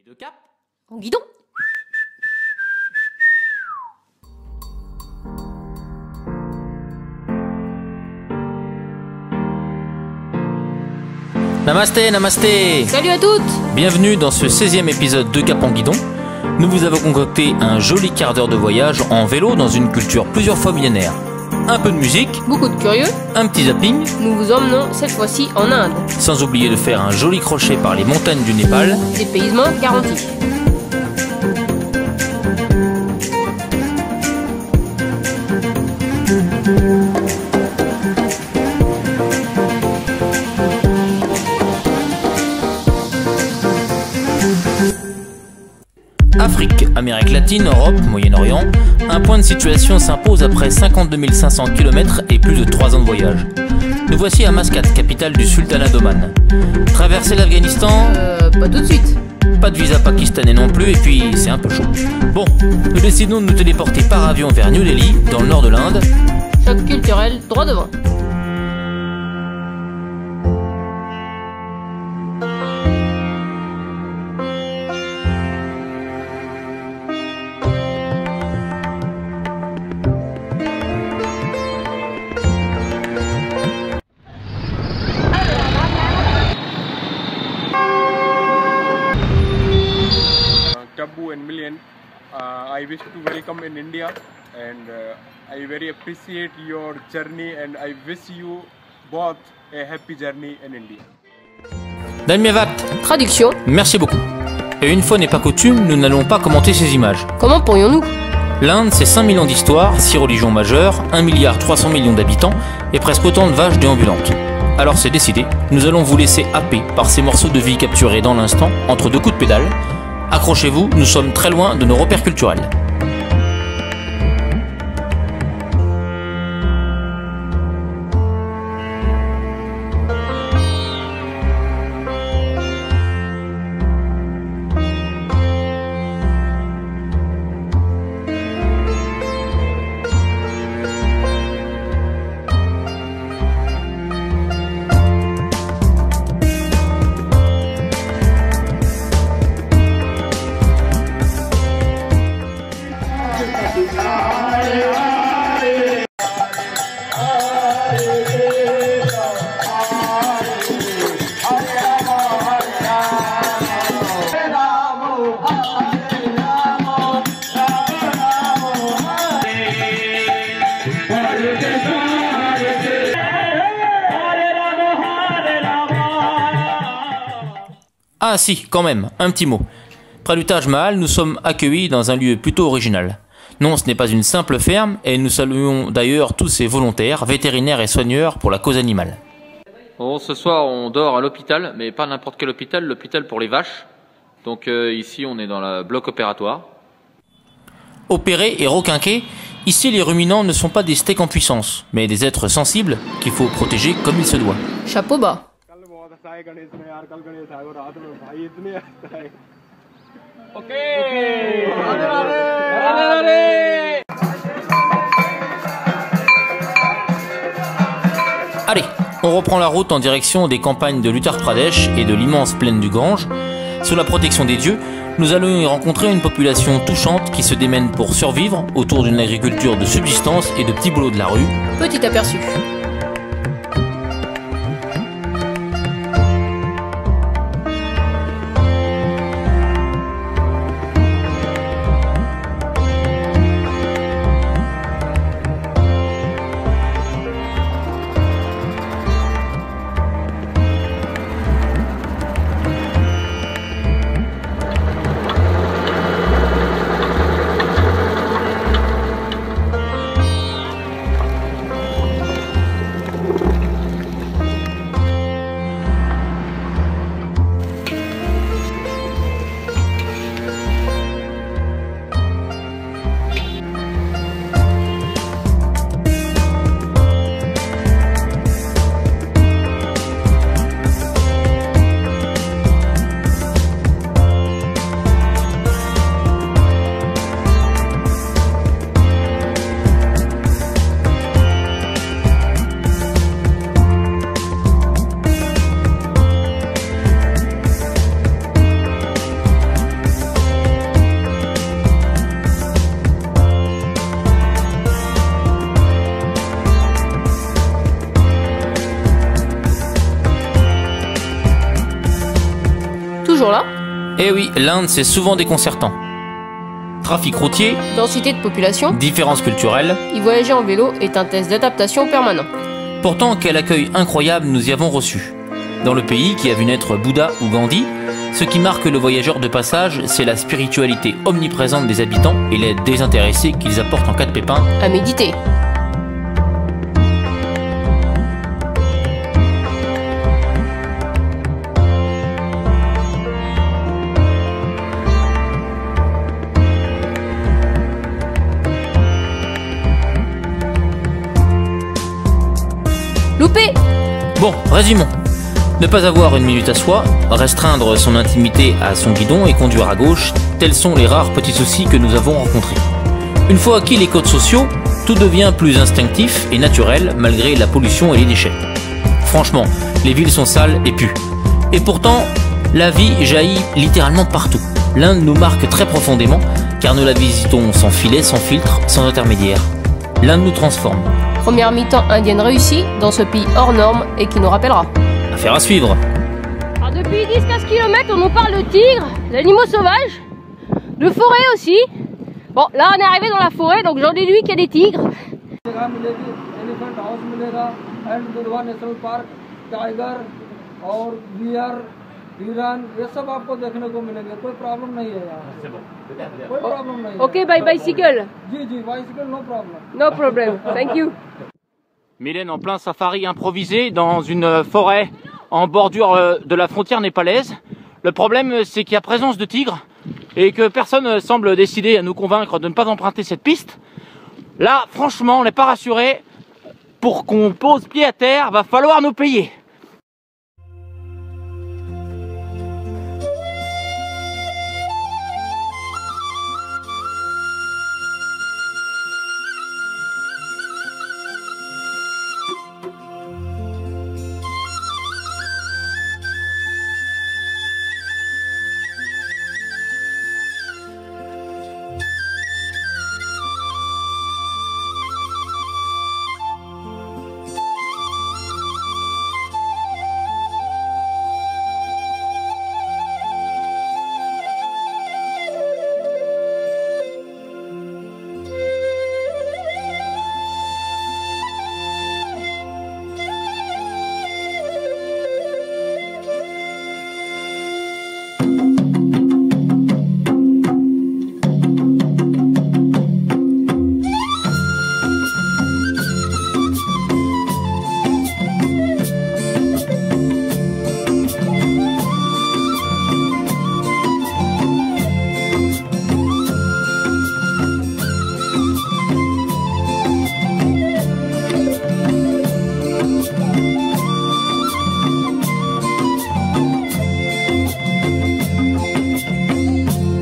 deux caps En guidon. Namasté, namasté. Salut à toutes. Bienvenue dans ce 16e épisode de Cap en Guidon. Nous vous avons concocté un joli quart d'heure de voyage en vélo dans une culture plusieurs fois millénaire. Un peu de musique, Beaucoup de curieux. un petit zapping, Nous vous emmenons cette fois-ci en Inde. sans oublier de faire un joli crochet par les montagnes du Népal. Dépaysement garanti. Afrique, Amérique latine, Europe, Moyen-Orient, un point de situation s'impose après 52 500 km et plus de 3 ans de voyage. Nous voici à Mascate, capitale du sultanat d'Oman. Traverser l'Afghanistan, Pas tout de suite. pas de visa pakistanais non plus, et puis c'est un peu chaud. Bon, nous décidons de nous téléporter par avion vers New Delhi, dans le nord de l'Inde. Choc culturel, droit devant. Tabu and Million, I wish to welcome in India, and I very appreciate your journey, and I wish you both a happy journey in India. Dalmiavat, Traduction. merci beaucoup. Et une fois n'est pas coutume, nous n'allons pas commenter ces images. Comment pourrions-nous? L'Inde, c'est 5000 ans d'histoire, 6 religions majeures, 1,3 milliard d'habitants et presque autant de vaches déambulantes. Alors c'est décidé, nous allons vous laisser happer par ces morceaux de vie capturés dans l'instant entre deux coups de pédale. Accrochez-vous, nous sommes très loin de nos repères culturels. Ah si, quand même, un petit mot. Près du Taj Mahal, nous sommes accueillis dans un lieu plutôt original. Non, ce n'est pas une simple ferme, et nous saluons d'ailleurs tous ces volontaires, vétérinaires et soigneurs pour la cause animale. Bon, ce soir on dort à l'hôpital, mais pas n'importe quel hôpital, l'hôpital pour les vaches. Donc ici on est dans le bloc opératoire. Opérés et requinqués, ici les ruminants ne sont pas des steaks en puissance, mais des êtres sensibles qu'il faut protéger comme il se doit. Chapeau bas. Allez, on reprend la route en direction des campagnes de l'Uttar Pradesh et de l'immense plaine du Gange. Sous la protection des dieux, nous allons y rencontrer une population touchante qui se démène pour survivre autour d'une agriculture de subsistance et de petits boulots de la rue. Petit aperçu. toujours là. Eh oui, l'Inde c'est souvent déconcertant. Trafic routier, Densité de population. différences culturelles. Y voyager en vélo est un test d'adaptation permanent. Pourtant, quel accueil incroyable nous y avons reçu. Dans le pays qui a vu naître Bouddha ou Gandhi, ce qui marque le voyageur de passage, c'est la spiritualité omniprésente des habitants et l'aide désintéressée qu'ils apportent en cas de pépin. À méditer. Loupé! Bon, résumons. Ne pas avoir une minute à soi, restreindre son intimité à son guidon et conduire à gauche, tels sont les rares petits soucis que nous avons rencontrés. Une fois acquis les codes sociaux, tout devient plus instinctif et naturel malgré la pollution et les déchets. Franchement, les villes sont sales et puent. Et pourtant, la vie jaillit littéralement partout. L'Inde nous marque très profondément car nous la visitons sans filet, sans filtre, sans intermédiaire. L'Inde nous transforme. Première mi-temps indienne réussie dans ce pays hors norme et qui nous rappellera. Affaire à suivre. Alors depuis 10-15 km, on nous parle de tigres, d'animaux sauvages, de forêt aussi. Bon, là on est arrivé dans la forêt, donc j'en déduis qu'il y a des tigres. Ok, by bicycle. No problem, thank you. Mylène en plein safari improvisé dans une forêt en bordure de la frontière népalaise. Le problème, c'est qu'il y a présence de tigres et que personne semble décidé à nous convaincre de ne pas emprunter cette piste. Là, franchement, on n'est pas rassuré. Pour qu'on pose pied à terre, va falloir nous payer.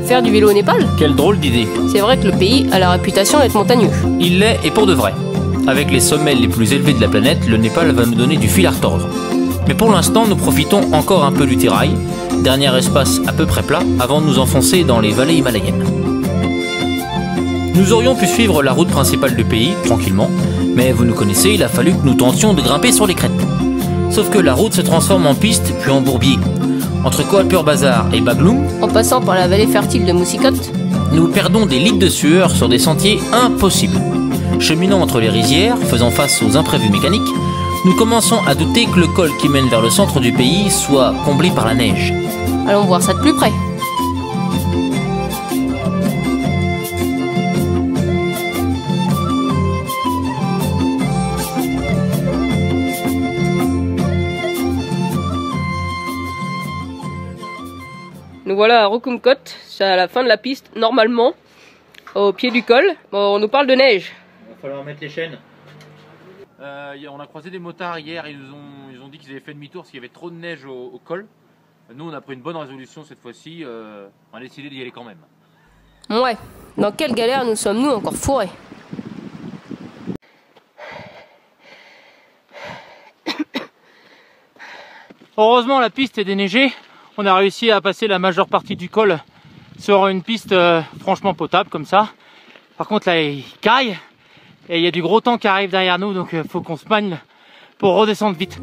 Faire du vélo au Népal? Quelle drôle d'idée. C'est vrai que le pays a la réputation d'être montagneux. Il l'est et pour de vrai. Avec les sommets les plus élevés de la planète, le Népal va nous donner du fil à retordre. Mais pour l'instant, nous profitons encore un peu du Tirail, dernier espace à peu près plat, avant de nous enfoncer dans les vallées himalayennes. Nous aurions pu suivre la route principale du pays, tranquillement, mais vous nous connaissez, il a fallu que nous tentions de grimper sur les crêtes. Sauf que la route se transforme en piste puis en bourbier. Entre Koalpur Bazar et Bagloum, En passant par la vallée fertile de Moussicot, nous perdons des litres de sueur sur des sentiers impossibles. Cheminant entre les rizières, faisant face aux imprévus mécaniques, nous commençons à douter que le col qui mène vers le centre du pays soit comblé par la neige. allons voir ça de plus près. Nous voilà à Rokumkot, c'est à la fin de la piste, normalement, au pied du col. Bon, on nous parle de neige. Il va falloir mettre les chaînes. On a croisé des motards hier, ils ont dit qu'ils avaient fait demi-tour parce qu'il y avait trop de neige au col. Nous, on a pris une bonne résolution cette fois-ci, on a décidé d'y aller quand même. Ouais, dans quelle galère nous sommes-nous encore fourrés? Heureusement, la piste est déneigée. On a réussi à passer la majeure partie du col sur une piste franchement potable comme ça. Par contre, là, il caille et il y a du gros temps qui arrive derrière nous, donc il faut qu'on se magne pour redescendre vite.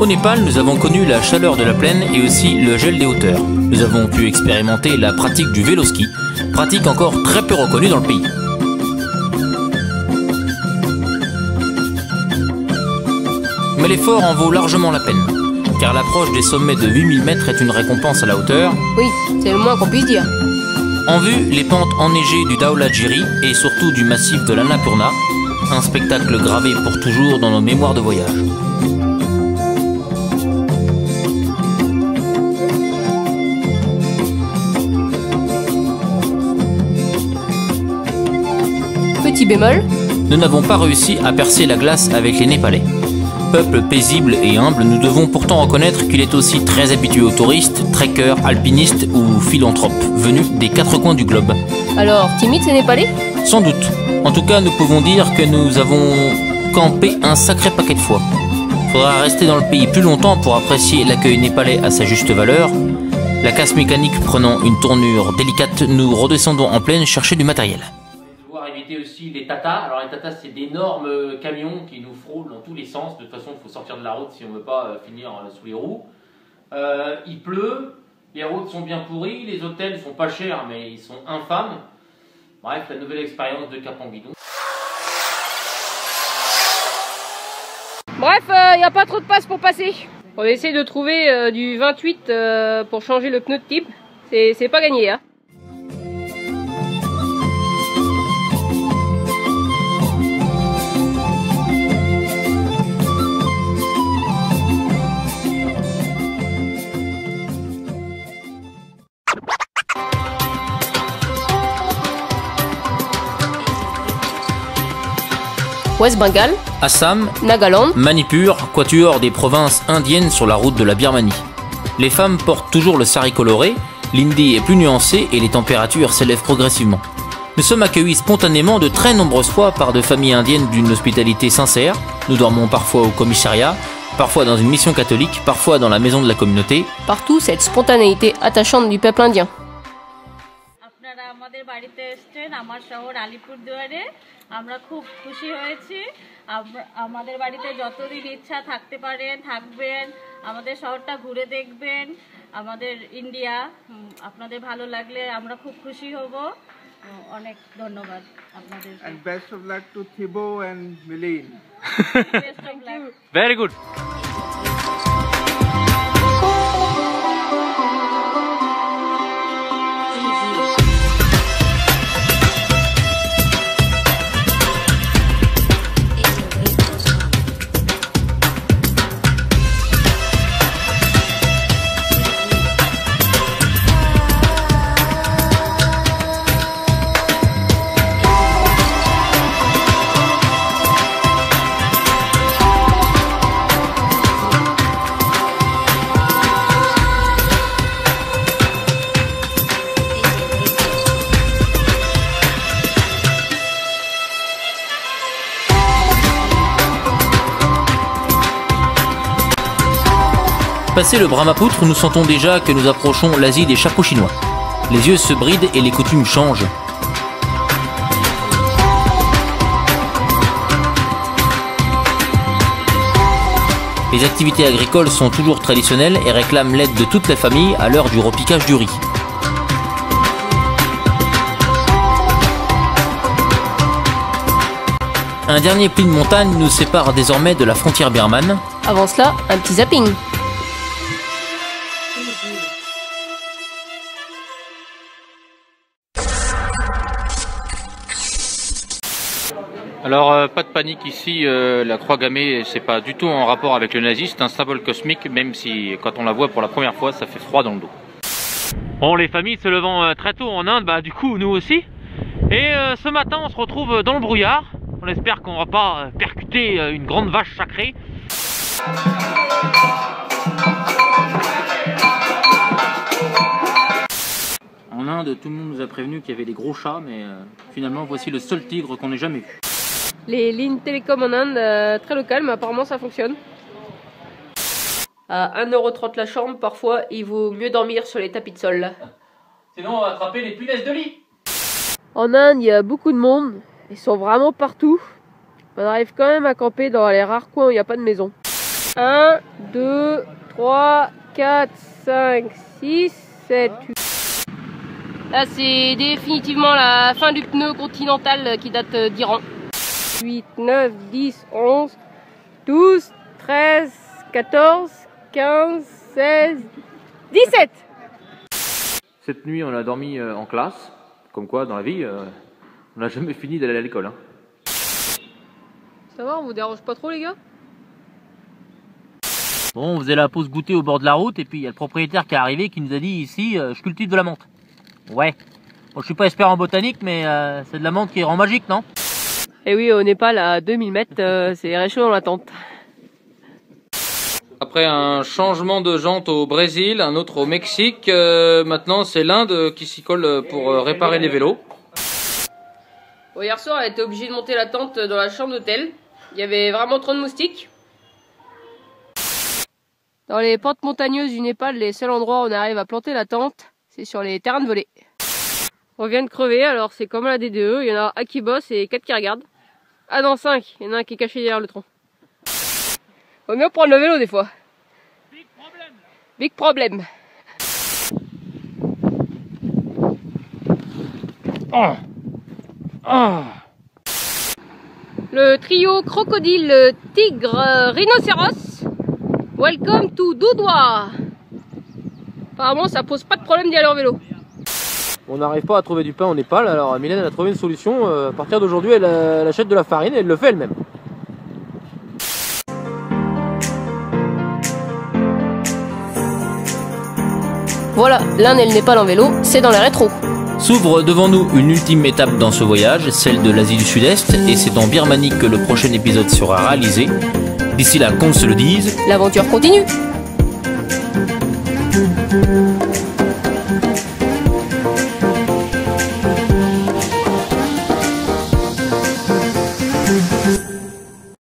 Au Népal, nous avons connu la chaleur de la plaine et aussi le gel des hauteurs. Nous avons pu expérimenter la pratique du vélo-ski, pratique encore très peu reconnue dans le pays. Mais l'effort en vaut largement la peine, car l'approche des sommets de 8000 mètres est une récompense à la hauteur. Oui, c'est le moins qu'on puisse dire. En vue, les pentes enneigées du Dhaulagiri et surtout du massif de l'Annapurna, un spectacle gravé pour toujours dans nos mémoires de voyage. Petit bémol, Nous n'avons pas réussi à percer la glace avec les Népalais. Peuple paisible et humble, nous devons pourtant reconnaître qu'il est aussi très habitué aux touristes, trekkers, alpinistes ou philanthropes, venus des quatre coins du globe. alors timide ces Népalais? Sans doute. En tout cas, nous pouvons dire que nous avons campé un sacré paquet de fois. Faudra rester dans le pays plus longtemps pour apprécier l'accueil népalais à sa juste valeur. La casse mécanique prenant une tournure délicate, nous redescendons en plaine chercher du matériel. Devoir éviter aussi les tatas. Alors les tatas, c'est d'énormes camions qui nous frôlent dans tous les sens. De toute façon, il faut sortir de la route si on ne veut pas finir sous les roues. Il pleut, les routes sont bien pourries, les hôtels sont pas chers mais ils sont infâmes. Bref, la nouvelle expérience de Cap-en-Guidon. Bref, il n'y a pas trop de passes pour passer. On va essayer de trouver du 28 pour changer le pneu de type. C'est pas gagné, hein. West Bengal, Assam, Nagaland, Manipur, quatuor des provinces indiennes sur la route de la Birmanie. Les femmes portent toujours le sari coloré, l'hindi est plus nuancé et les températures s'élèvent progressivement. Nous sommes accueillis spontanément de très nombreuses fois par de familles indiennes d'une hospitalité sincère. Nous dormons parfois au commissariat, parfois dans une mission catholique, parfois dans la maison de la communauté. partout cette spontanéité attachante du peuple indien. আপনারা আমাদের বাড়িতে এসেছেন আমার শহর আলিপুরদুয়ারে আমরা খুব খুশি হয়েছি আমাদের বাড়িতে যতদিন ইচ্ছা থাকতে পারেন থাকবেন আমাদের শহরটা ঘুরে দেখবেন আমাদের ইন্ডিয়া আপনাদের ভালো লাগলে আমরা খুব খুশি হব অনেক ধন্যবাদ আপনাদের And best of luck to Thibaut and Milene. Best of luck. Very good. Passé le Brahmapoutre, nous sentons déjà que nous approchons l'Asie des chapeaux chinois. Les yeux se brident et les coutumes changent. Les activités agricoles sont toujours traditionnelles et réclament l'aide de toute la famille à l'heure du repiquage du riz. Un dernier pli de montagne nous sépare désormais de la frontière birmane. Avant cela, un petit zapping. Alors pas de panique ici, la croix gammée c'est pas du tout en rapport avec le nazisme, c'est un symbole cosmique même si quand on la voit pour la première fois ça fait froid dans le dos. Bon, les familles se levant très tôt en Inde, bah du coup nous aussi. Et ce matin on se retrouve dans le brouillard, on espère qu'on va pas percuter une grande vache sacrée. En Inde tout le monde nous a prévenu qu'il y avait des gros chats mais finalement voici le seul tigre qu'on ait jamais vu. Les lignes télécom en Inde, très locales, mais apparemment ça fonctionne. À 1,30 € la chambre, parfois il vaut mieux dormir sur les tapis de sol. Sinon on va attraper les punaises de lit. En Inde, il y a beaucoup de monde, ils sont vraiment partout. On arrive quand même à camper dans les rares coins où il n'y a pas de maison. 1, 2, 3, 4, 5, 6, 7, 8. Là, c'est définitivement la fin du pneu continental qui date d'Iran. 8, 9, 10, 11, 12, 13, 14, 15, 16, 17. Cette nuit, on a dormi en classe. Comme quoi, dans la vie, on n'a jamais fini d'aller à l'école. Hein. Ça va, on vous dérange pas trop, les gars? Bon, on faisait la pause goûter au bord de la route et puis il y a le propriétaire qui est arrivé qui nous a dit ici, je cultive de la menthe. Ouais. Bon, je suis pas expert en botanique, mais c'est de la menthe qui rend magique, non? Et oui, au Népal, à 2000 mètres, c'est réchaud dans la tente. Après un changement de jante au Brésil, un autre au Mexique, maintenant c'est l'Inde qui s'y colle pour réparer les vélos. Bon, hier soir, elle était obligée de monter la tente dans la chambre d'hôtel. Il y avait vraiment trop de moustiques. Dans les pentes montagneuses du Népal, les seuls endroits où on arrive à planter la tente, c'est sur les terrains de volée. On vient de crever, alors c'est comme la DDE, il y en a un qui bosse et 4 qui regardent. Ah non, 5, il y en a un qui est caché derrière le tronc. Faut mieux prendre le vélo des fois. Big problème. Big problème. Oh. Oh. Le trio crocodile, tigre, rhinocéros. Welcome to Doudoua. Apparemment ça pose pas de problème d'y aller en vélo. On n'arrive pas à trouver du pain au Népal, alors Mylène a trouvé une solution. À partir d'aujourd'hui, elle achète de la farine et elle le fait elle-même. Voilà, l'Inde et le Népal en vélo, c'est dans les rétros. S'ouvre devant nous une ultime étape dans ce voyage, celle de l'Asie du Sud-Est, et c'est en Birmanie que le prochain épisode sera réalisé. D'ici là, qu'on se le dise, L'aventure continue.